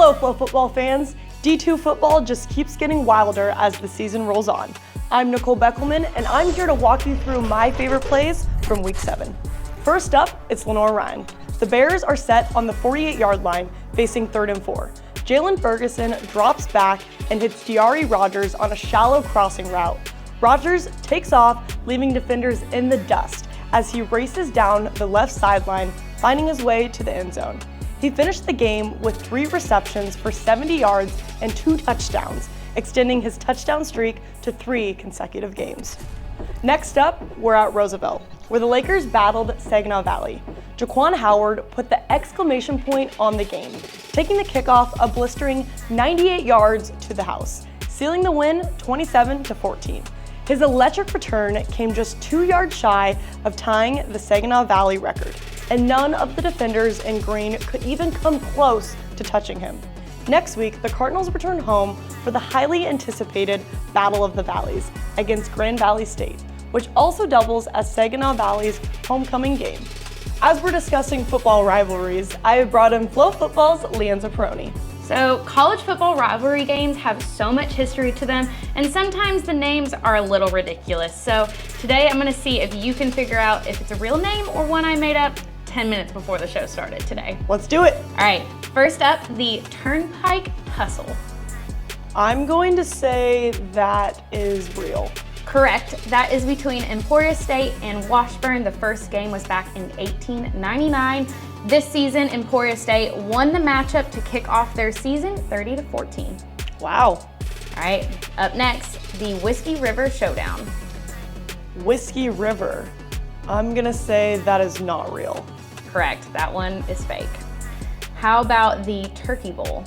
Hello, FloFootball fans. D2 football just keeps getting wilder as the season rolls on. I'm Nicole Beckelman, and I'm here to walk you through my favorite plays from Week 7. First up, it's Lenoir-Rhyne. The Bears are set on the 48-yard line, facing 3rd and 4. Jalen Ferguson drops back and hits Diari Rogers on a shallow crossing route. Rogers takes off, leaving defenders in the dust as he races down the left sideline, finding his way to the end zone. He finished the game with 3 receptions for 70 yards and 2 touchdowns, extending his touchdown streak to 3 consecutive games. Next up, we're at Roosevelt, where the Lakers battled Saginaw Valley. Jaquan Howard put the exclamation point on the game, taking the kickoff a blistering 98 yards to the house, sealing the win 27-14. His electric return came just 2 yards shy of tying the Saginaw Valley record, and none of the defenders in green could even come close to touching him. Next week, the Cardinals return home for the highly anticipated Battle of the Valleys against Grand Valley State, which also doubles as Saginaw Valley's homecoming game. As we're discussing football rivalries, I have brought in FloFootball's Leanne Zapparoni. So college football rivalry games have so much history to them, and sometimes the names are a little ridiculous. So today I'm gonna see if you can figure out if it's a real name or one I made up 10 minutes before the show started today. Let's do it. All right, first up, the Turnpike Tussle. I'm going to say that is real. Correct, that is between Emporia State and Washburn. The first game was back in 1899. This season, Emporia State won the matchup to kick off their season 30-14. Wow. All right, up next, the Whiskey River Showdown. Whiskey River. I'm gonna say that is not real. Correct, that one is fake. How about the Turkey Bowl?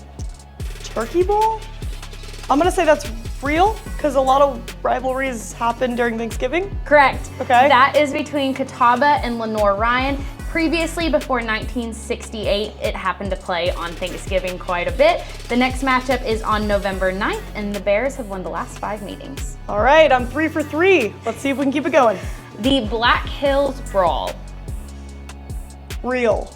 Turkey Bowl? I'm gonna say that's real because a lot of rivalries happen during Thanksgiving. Correct. Okay. That is between Catawba and Lenoir-Rhyne. Previously, before 1968, it happened to play on Thanksgiving quite a bit. The next matchup is on November 9th, and the Bears have won the last 5 meetings. All right, I'm 3 for 3. Let's see if we can keep it going. The Black Hills Brawl. Real.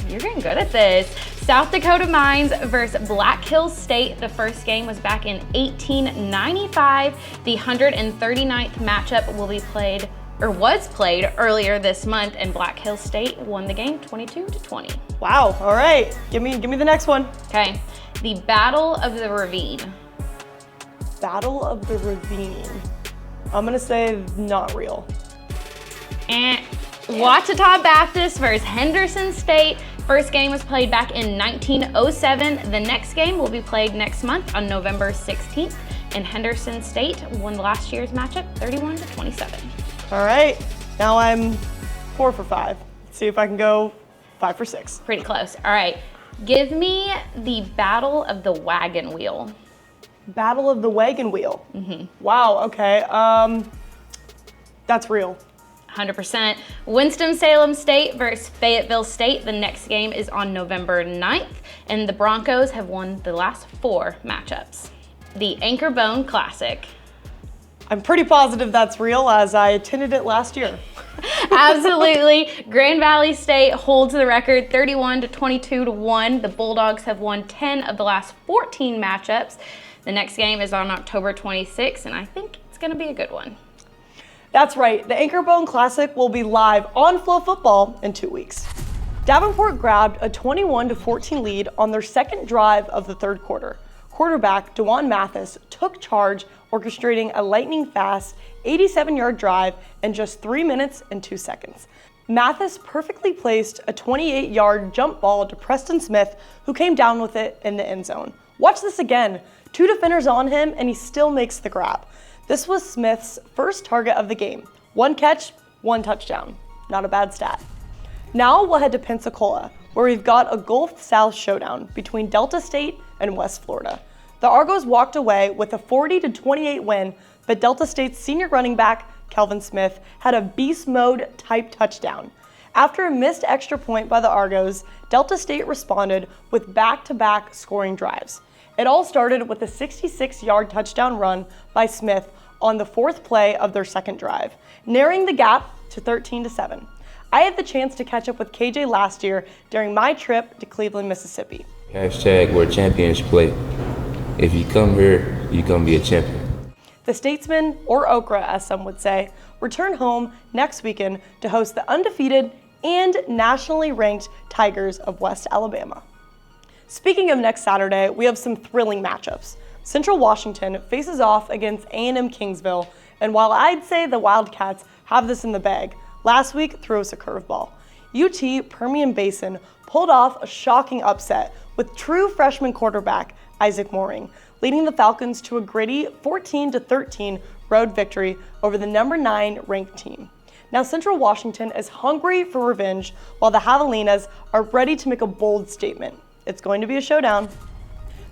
You're getting good at this. South Dakota Mines versus Black Hills State. The first game was back in 1895. The 139th matchup will be played, or was played earlier this month, and Black Hills State won the game 22-20. Wow, all right. Give me the next one. Okay, the Battle of the Ravine. Battle of the Ravine. I'm gonna say not real. And Ouachita Baptist versus Henderson State. First game was played back in 1907. The next game will be played next month on November 16th, and Henderson State won last year's matchup 31-27. All right, now I'm 4 for 5. Let's see if I can go 5 for 6. Pretty close. All right, give me the Battle of the Wagon Wheel. Battle of the Wagon Wheel. Wow, okay. That's real. 100%. Winston-Salem State versus Fayetteville State. The next game is on November 9th, and the Broncos have won the last 4 matchups. The Anchor Bone Classic. I'm pretty positive that's real as I attended it last year. Absolutely. Grand Valley State holds the record 31-22-1. The Bulldogs have won 10 of the last 14 matchups. The next game is on October 26th, and I think it's going to be a good one. That's right, the Anchor Bone Classic will be live on FloFootball in 2 weeks. Davenport grabbed a 21-14 lead on their second drive of the third quarter. Quarterback DeJuan Mathis took charge, orchestrating a lightning-fast 87-yard drive in just 3 minutes and 2 seconds. Mathis perfectly placed a 28-yard jump ball to Preston Smith, who came down with it in the end zone. Watch this again. 2 defenders on him, and he still makes the grab. This was Smith's first target of the game. 1 catch, 1 touchdown. Not a bad stat. Now we'll head to Pensacola, where we've got a Gulf South showdown between Delta State and West Florida. The Argos walked away with a 40-28 win, but Delta State's senior running back, Kelvin Smith, had a beast mode type touchdown. After a missed extra point by the Argos, Delta State responded with back-to-back scoring drives. It all started with a 66-yard touchdown run by Smith on the 4th play of their second drive, narrowing the gap to 13-7. I had the chance to catch up with KJ last year during my trip to Cleveland, Mississippi. Hashtag where champions play. If you come here, you come be a champion. The Statesmen, or Okra as some would say, return home next weekend to host the undefeated and nationally ranked Tigers of West Alabama. Speaking of next Saturday, we have some thrilling matchups. Central Washington faces off against A&M Kingsville, and while I'd say the Wildcats have this in the bag, last week threw us a curveball. UT Permian Basin pulled off a shocking upset with true freshman quarterback Isaac Mooring, leading the Falcons to a gritty 14-13 road victory over the number 9 ranked team. Now Central Washington is hungry for revenge, while the Javelinas are ready to make a bold statement. It's going to be a showdown.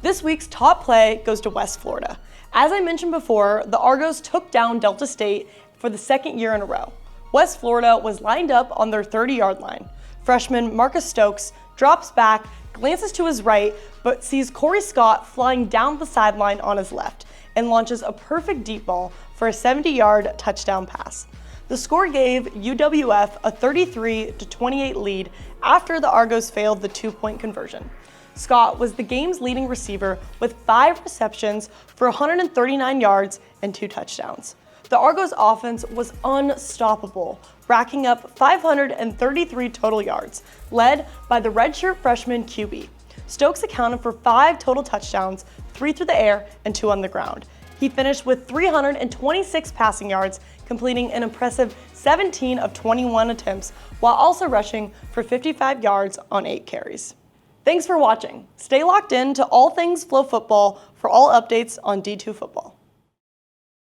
This week's top play goes to West Florida. As I mentioned before, the Argos took down Delta State for the second year in a row. West Florida was lined up on their 30-yard line. Freshman Marcus Stokes drops back, glances to his right, but sees Corey Scott flying down the sideline on his left and launches a perfect deep ball for a 70-yard touchdown pass. The score gave UWF a 33-28 lead after the Argos failed the 2-point conversion. Scott was the game's leading receiver with 5 receptions for 139 yards and 2 touchdowns. The Argos offense was unstoppable, racking up 533 total yards, led by the redshirt freshman QB. Stokes accounted for 5 total touchdowns, 3 through the air and 2 on the ground. He finished with 326 passing yards, completing an impressive 17 of 21 attempts, while also rushing for 55 yards on 8 carries. Thanks for watching. Stay locked in to all things FloFootball for all updates on D2 football.